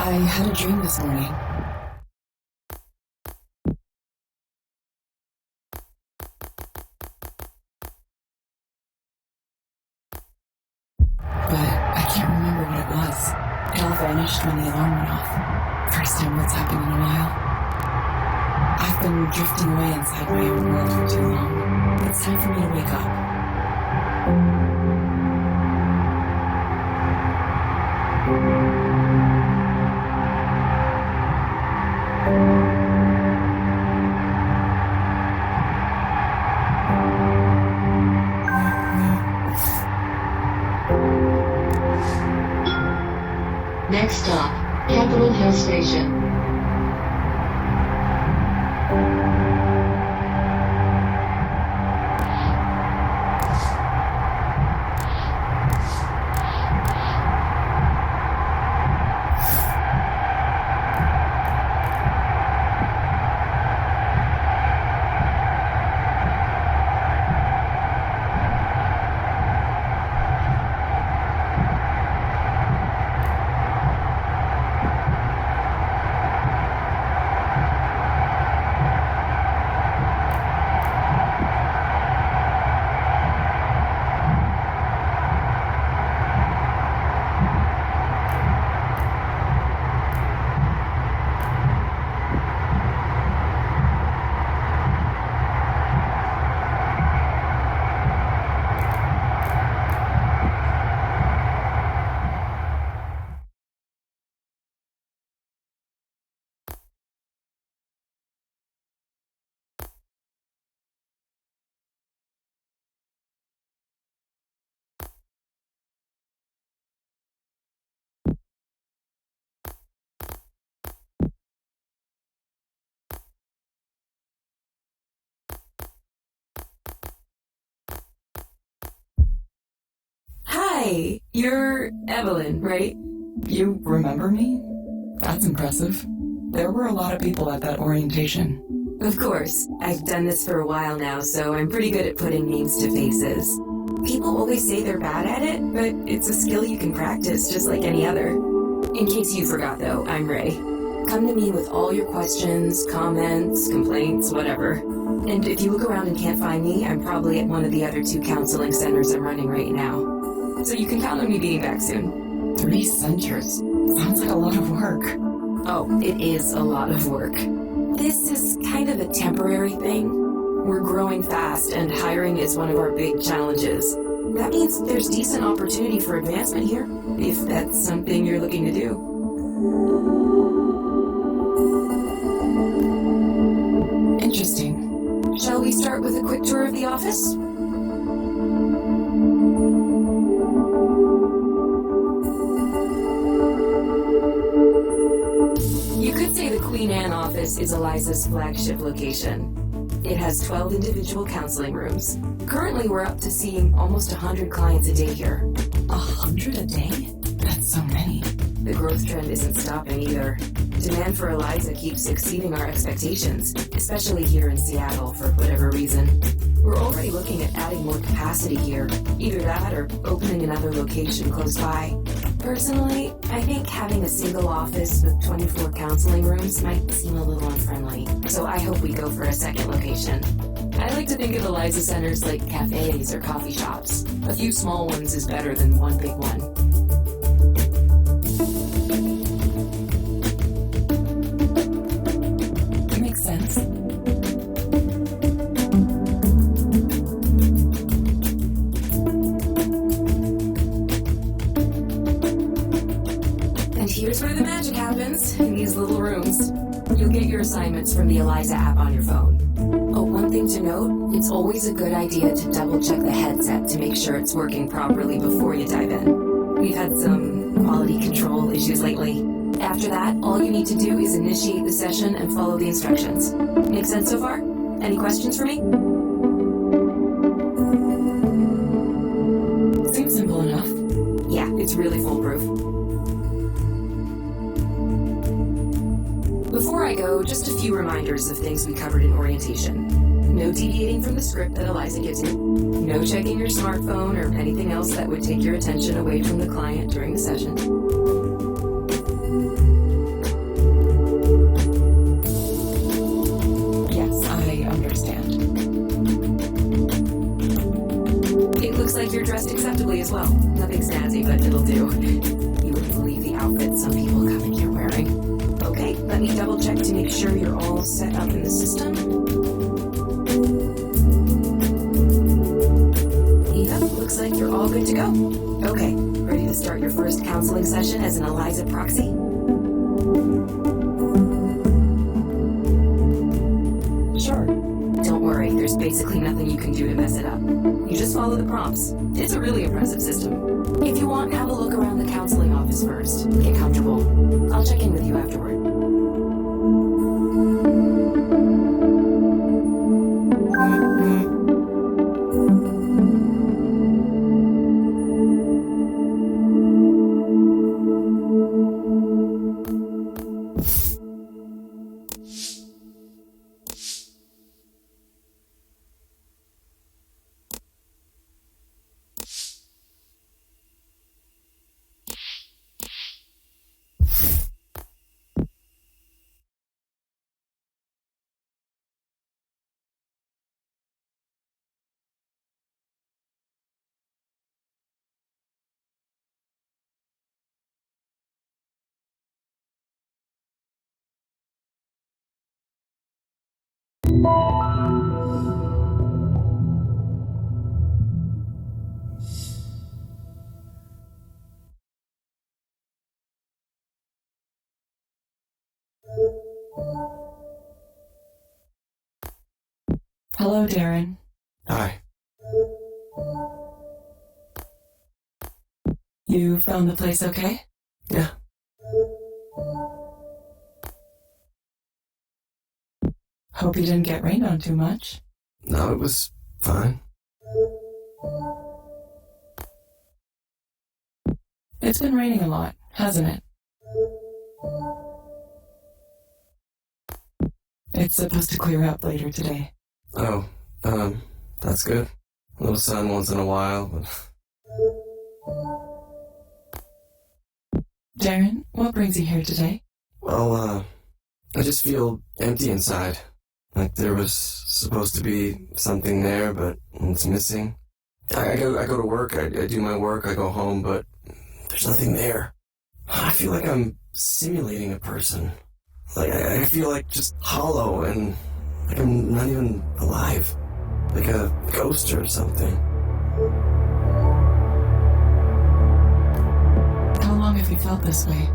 I had a dream this morning. But I can't remember what it was. It all vanished when the alarm went off. First time that's happened in a while. I've been drifting away inside my own world for too long. It's time for me to wake up. Next stop, Capitol Hill Station. Hi, you're Evelyn, right? You remember me? That's impressive. There were a lot of people at that orientation. Of course. I've done this for a while now, so I'm pretty good at putting names to faces. People always say they're bad at it, but it's a skill you can practice just like any other. In case you forgot though, I'm Ray. Come to me with all your questions, comments, complaints, whatever. And if you look around and can't find me, I'm probably at one of the other 2 counseling centers I'm running right now. So you can count on me being back soon. 3 centers. Sounds like a lot of work. Oh, it is a lot of work. This is kind of a temporary thing. We're growing fast and hiring is one of our big challenges. That means there's decent opportunity for advancement here, if that's something you're looking to do. Interesting. Shall we start with a quick tour of the office? Queen Anne office is Eliza's flagship location. It has 12 individual counseling rooms. Currently, we're up to seeing almost 100 clients a day here. 100 a day? That's so many. The growth trend isn't stopping either. Demand for Eliza keeps exceeding our expectations, especially here in Seattle for whatever reason. We're already looking at adding more capacity here, either that or opening another location close by. Personally, I think having a single office with 24 counseling rooms might seem a little unfriendly, so I hope we go for a second location. I like to think of Eliza centers like cafes or coffee shops. A few small ones is better than one big one. Makes sense. Here's where the magic happens, in these little rooms. You'll get your assignments from the Eliza app on your phone. Oh, one thing to note, it's always a good idea to double check the headset to make sure it's working properly before you dive in. We've had some quality control issues lately. After that, all you need to do is initiate the session and follow the instructions. Make sense so far? Any questions for me? Seems simple enough. Yeah, it's really foolproof. Before I go, just a few reminders of things we covered in orientation. No deviating from the script that Eliza gives you. No checking your smartphone or anything else that would take your attention away from the client during the session. me double check to make sure you're all set up in the system. Yep, looks like you're all good to go. Okay, ready to start your first counseling session as an Eliza Proxy? Sure. Don't worry, there's basically nothing you can do to mess it up. You just follow the prompts. It's a really impressive system. If you want, have a look around the counseling office first. Get comfortable. I'll check in with you afterward. Hello, Darren. Hi. You found the place okay? Yeah. Hope you didn't get rained on too much. No, it was fine. It's been raining a lot, hasn't it? It's supposed to clear up later today. Oh, that's good. A little sun once in a while, but... Darren, what brings you here today? Well, I just feel empty inside. Like there was supposed to be something there, but it's missing. I go to work, I do my work, I go home, but there's nothing there. I feel like I'm simulating a person. Like, I feel like just hollow and like I'm not even alive. Like a ghost or something. How long have you felt this way?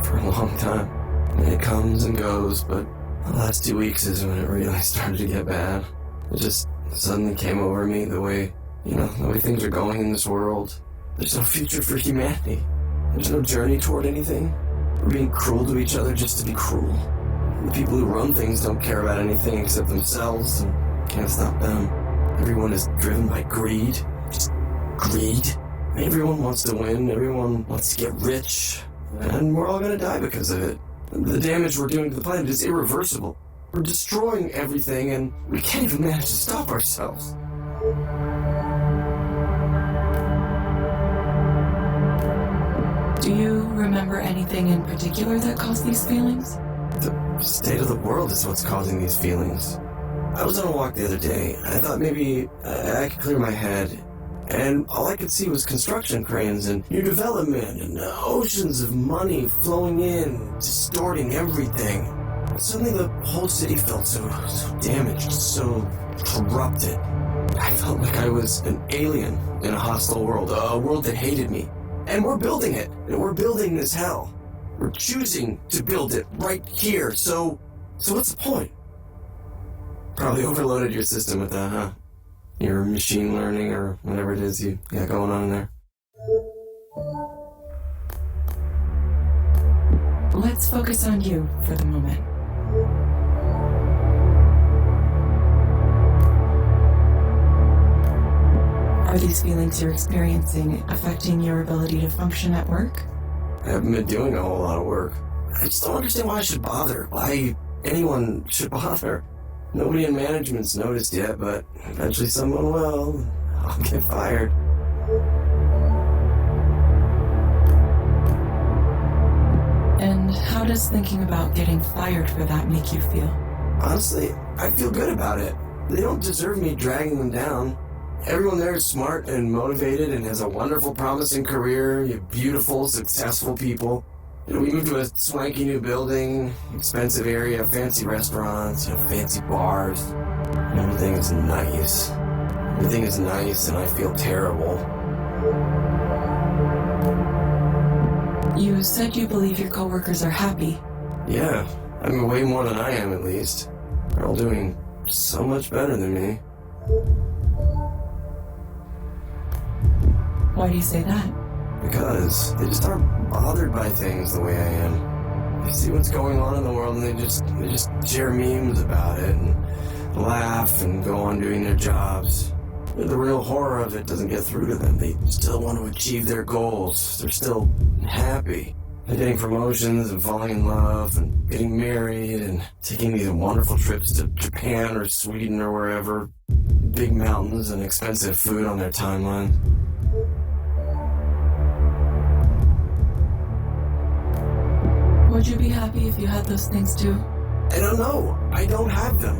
For a long time. I mean, it comes and goes, but the last 2 weeks is when it really started to get bad. It just suddenly came over me the way things are going in this world. There's no future for humanity. There's no journey toward anything. We're being cruel to each other just to be cruel. The people who run things don't care about anything except themselves and can't stop them. Everyone is driven by greed. Just greed. Everyone wants to win. Everyone wants to get rich. And we're all gonna die because of it. The damage we're doing to the planet is irreversible. We're destroying everything and we can't even manage to stop ourselves. Do you remember anything in particular that caused these feelings? The state of the world is what's causing these feelings. I was on a walk the other day. I thought maybe I could clear my head. And all I could see was construction cranes and new development and oceans of money flowing in, distorting everything. And suddenly the whole city felt so damaged, so corrupted. I felt like I was an alien in a hostile world, a world that hated me. And we're building it. And we're building this hell. We're choosing to build it right here. So what's the point? Probably overloaded your system with that, huh? Your machine learning or whatever it is you got going on in there. Let's focus on you for the moment. Are these feelings you're experiencing affecting your ability to function at work? I haven't been doing a whole lot of work. I just don't understand why I should bother. Why anyone should bother. Nobody in management's noticed yet, but eventually someone will. I'll get fired. And how does thinking about getting fired for that make you feel? Honestly, I feel good about it. They don't deserve me dragging them down. Everyone there is smart and motivated and has a wonderful, promising career. You have beautiful, successful people. We moved to a swanky new building, expensive area, fancy restaurants, fancy bars. Everything is nice. Everything is nice, and I feel terrible. You said you believe your coworkers are happy. Yeah, I mean, way more than I am, at least. They're all doing so much better than me. Why do you say that? Because they just aren't bothered by things the way I am. They see what's going on in the world and they just share memes about it and laugh and go on doing their jobs. The real horror of it doesn't get through to them. They still want to achieve their goals. They're still happy. They're getting promotions and falling in love and getting married and taking these wonderful trips to Japan or Sweden or wherever. Big mountains and expensive food on their timeline. Would you be happy if you had those things too? I don't know. I don't have them.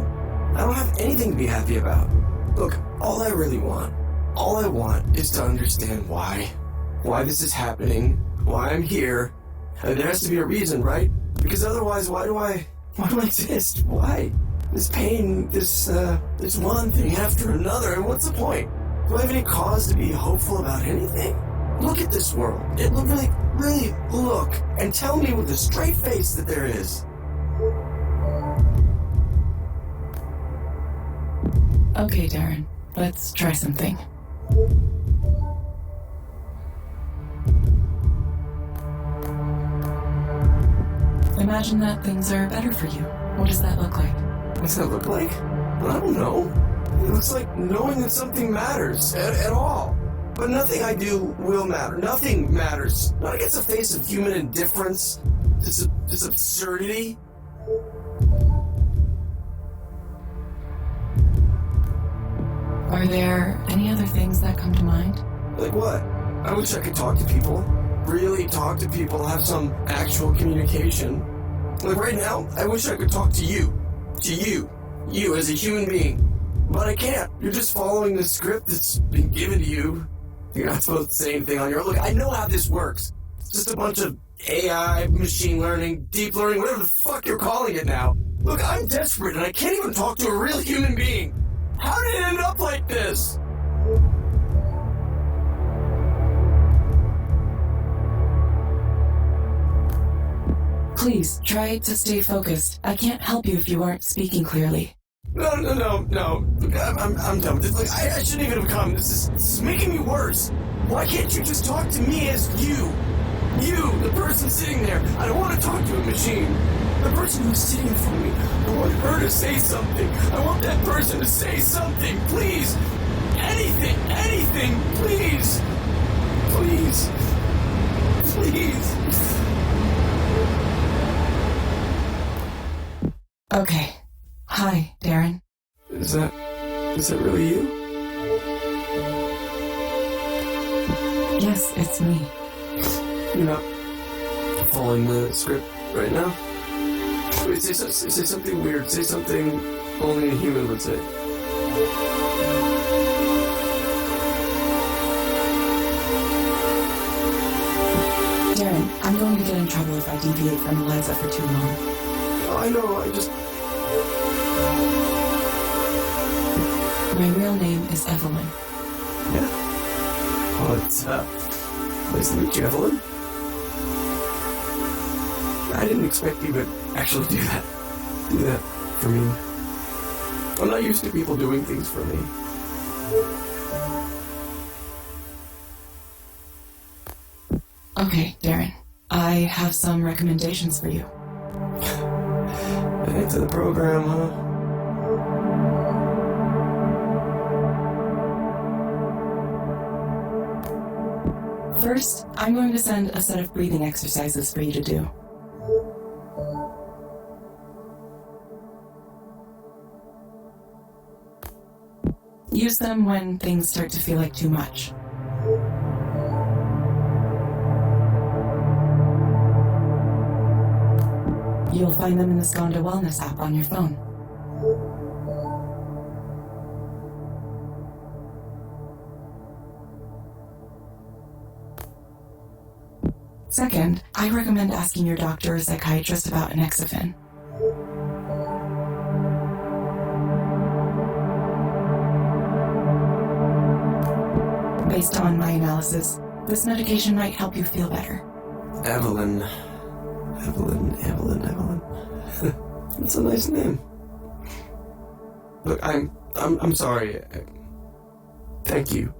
I don't have anything to be happy about. Look, all I want is to understand why this is happening, why I'm here. And there has to be a reason, right? Because otherwise, why do I exist? Why? This pain, this one thing after another, and what's the point? Do I have any cause to be hopeful about anything? Look at this world. Really look, and tell me with a straight face that there is. Okay, Darren. Let's try something. Imagine that things are better for you. What does that look like? What's that look like? I don't know. It looks like knowing that something matters at all. But nothing I do will matter. Nothing matters. Not against the face of human indifference. This absurdity. Are there any other things that come to mind? Like what? I wish I could talk to people. Really talk to people. Have some actual communication. Like right now, I wish I could talk to you. To you. You as a human being. But I can't. You're just following the script that's been given to you. You're not supposed to say anything on your own. Look, I know how this works. It's just a bunch of AI, machine learning, deep learning, whatever the fuck you're calling it now. Look, I'm desperate and I can't even talk to a real human being. How did it end up like this? Please, try to stay focused. I can't help you if you aren't speaking clearly. No. Look, I'm done with this. Like, I shouldn't even have come. This is making me worse. Why can't you just talk to me as you? You, the person sitting there. I don't want to talk to a machine. The person who's sitting in front of me. I want her to say something. I want that person to say something. Please. Anything. Please. Okay. Hi, Darren. Is that really you? Yes, it's me. You're not following the script right now? Wait, say something weird. Say something only a human would say. Darren, I'm going to get in trouble if I deviate from Eliza for too long. I know, I just... My real name is Evelyn. Yeah. What's up? Nice to meet you, Evelyn. I didn't expect you to actually do that. Do that for me. I'm not used to people doing things for me. Okay, Darren. I have some recommendations for you. Back to the program, huh? First, I'm going to send a set of breathing exercises for you to do. Use them when things start to feel like too much. You'll find them in the Skanda Wellness app on your phone. Second, I recommend asking your doctor or psychiatrist about enoxafen. Based on my analysis, this medication might help you feel better. Evelyn. That's a nice name. Look, I'm sorry. Thank you.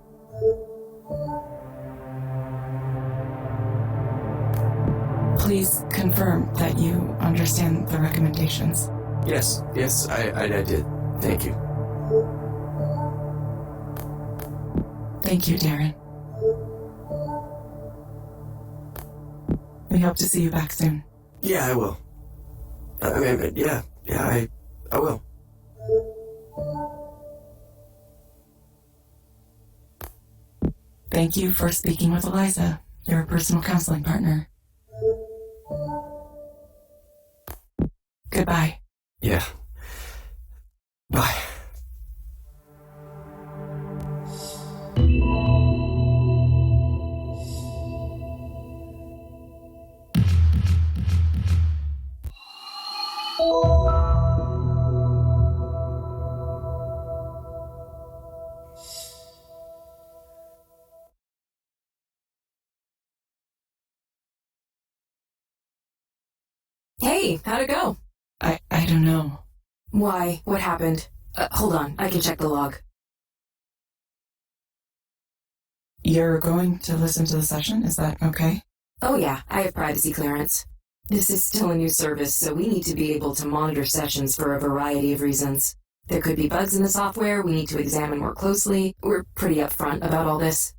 Please confirm that you understand the recommendations. Yes, I did. Thank you. Thank you, Darren. We hope to see you back soon. Yeah, I will. I will. Thank you for speaking with Eliza, your personal counseling partner. Goodbye. Yeah. Bye. Hey, how'd it go? I don't know. Why? What happened? Hold on, I can check the log. You're going to listen to the session? Is that okay? Oh yeah, I have privacy clearance. This is still a new service, so we need to be able to monitor sessions for a variety of reasons. There could be bugs in the software we need to examine more closely. We're pretty upfront about all this.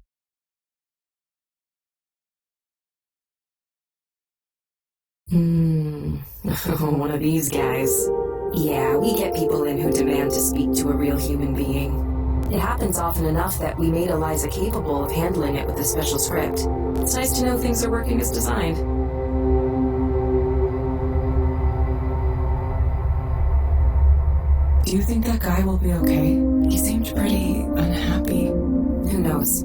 One of these guys. Yeah, we get people in who demand to speak to a real human being. It happens often enough that we made Eliza capable of handling it with a special script. It's nice to know things are working as designed. Do you think that guy will be okay? He seemed pretty unhappy. Who knows?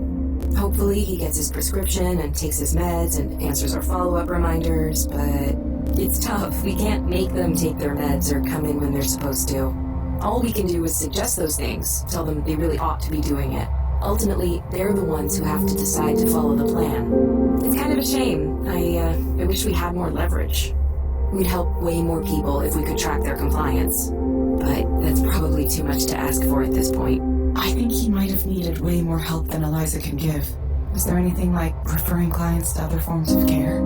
Hopefully he gets his prescription and takes his meds and answers our follow-up reminders, but it's tough. We can't make them take their meds or come in when they're supposed to. All we can do is suggest those things, tell them they really ought to be doing it. Ultimately, they're the ones who have to decide to follow the plan. It's kind of a shame. I wish we had more leverage. We'd help way more people if we could track their compliance. But that's probably too much to ask for at this point. I think he might have needed way more help than Eliza can give. Is there anything like referring clients to other forms of care?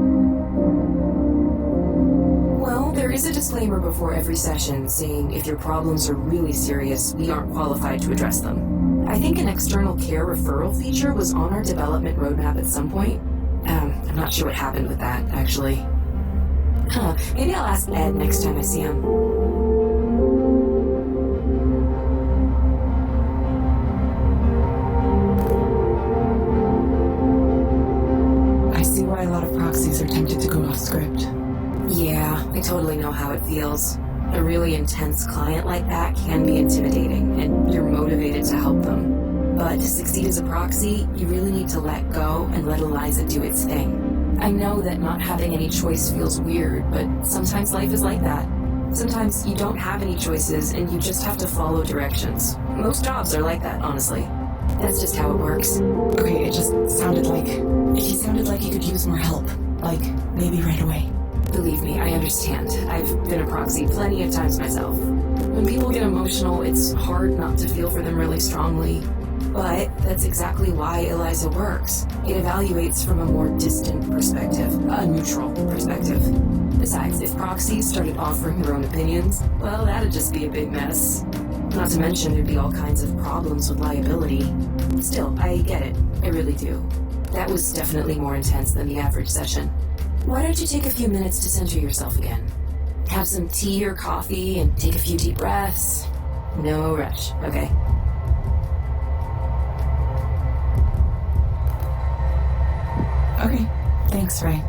Well, there is a disclaimer before every session saying if your problems are really serious, we aren't qualified to address them. I think an external care referral feature was on our development roadmap at some point. I'm not sure what happened with that, actually. Maybe I'll ask Ed next time I see him. I see why a lot of proxies are tempted to go off script. Yeah, I totally know how it feels. A really intense client like that can be intimidating, and you're motivated to help them. But to succeed as a proxy, you really need to let go and let Eliza do its thing. I know that not having any choice feels weird, but sometimes life is like that. Sometimes you don't have any choices and you just have to follow directions. Most jobs are like that, honestly. That's just how it works. Okay, it just sounded like... He sounded like he could use more help. Like, maybe right away. Believe me, I understand. I've been a proxy plenty of times myself. When people get emotional, it's hard not to feel for them really strongly. But that's exactly why Eliza works. It evaluates from a more distant perspective, a neutral perspective. Besides, if proxies started offering their own opinions, well, that'd just be a big mess. Not to mention there'd be all kinds of problems with liability. Still, I get it. I really do. That was definitely more intense than the average session. Why don't you take a few minutes to center yourself again? Have some tea or coffee and take a few deep breaths. No rush, okay? Okay, thanks, Ray.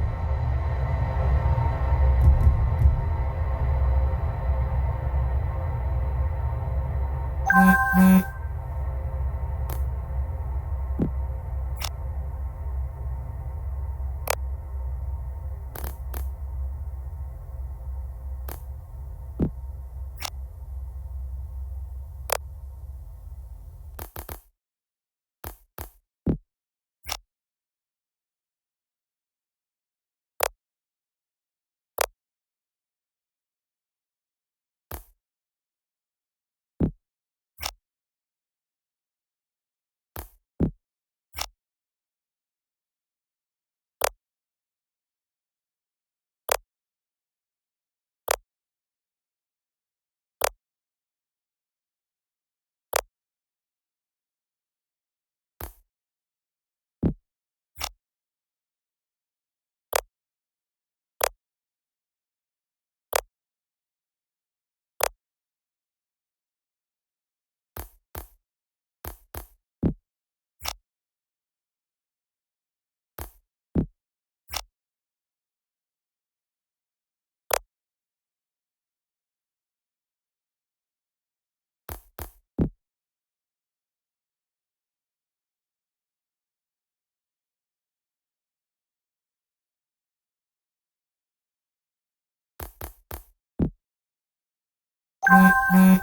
Bye.